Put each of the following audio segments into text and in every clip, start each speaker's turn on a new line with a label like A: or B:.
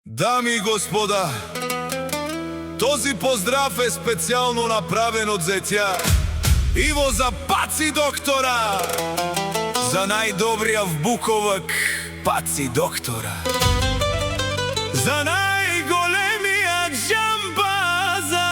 A: Дами и господа, този поздрав е специално направен од зетја Иво за Паци доктора, за најдобриот вбуковак Паци доктора, за најголемиот џамбаза.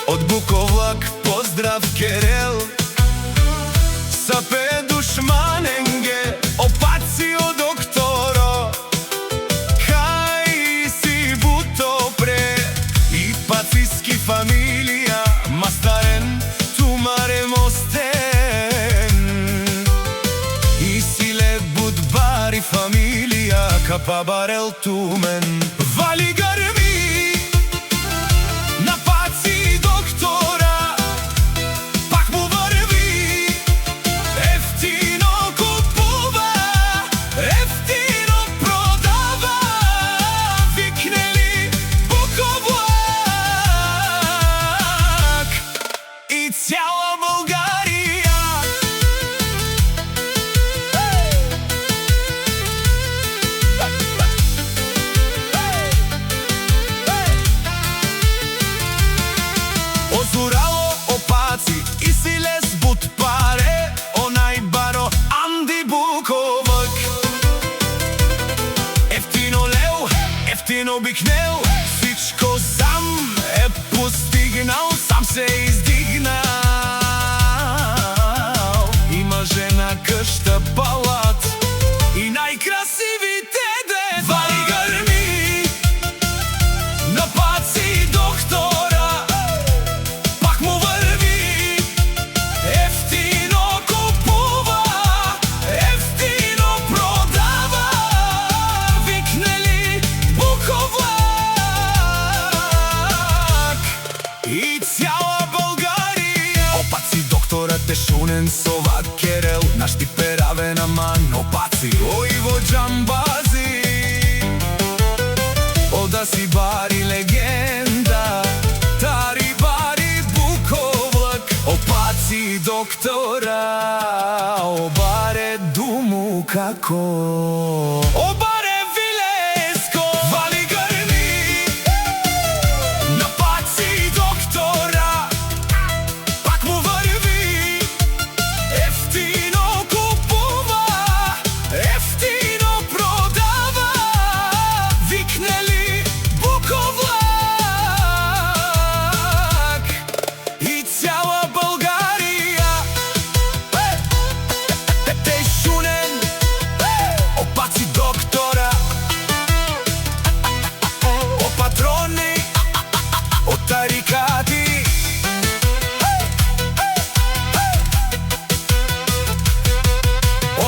A: Од Буковлак поздрав Керел, сапе душманенге, опацио докторо, хај си буто пре, и пациски фамилија, мастарен, тумаре мостен, и силе будбари фамилија, капабарел тумен, вали гарми. Цяла Българија Озурало опаци и силес бутпаре, онај баро Анди Буковак. Ефтино леу, ефтино бикнел, всичко сам е постигнал, сам се издигнал. Къща палат и најкрасивите деца. Вали грми на Паци доктора, пак му върви, ефтино купува, ефтино продава, викнели Буковлак и цяла Българија. О, Паци докторът е шунен совак Керел, нашти пераве на ман, опаци, о Иво џамбази, о да си бари легенда, тари бари Буковлак, опаци доктора, о баре думу како, о баре вилеско. Вали грми на Паци доктора, пак му върви, ефтино купува, ефтино продава, викнели Буковлак и цяла Българија. Те шунен, о Паци доктора, о патрони, о тарикати,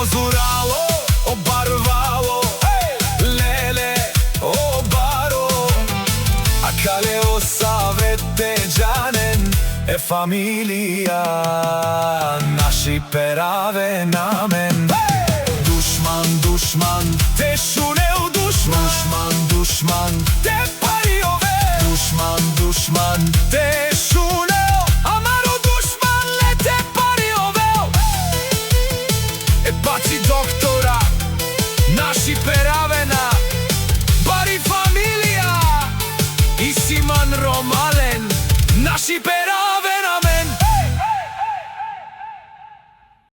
A: озурало, обарвало, леле, обаро, а калео савете джанен е фамилија, наши пераве на мен. Душман, душман, те шунел душман, душман, душман, те париове, душман, душман, те шунел, амаро душман ле те париове. Паци доктор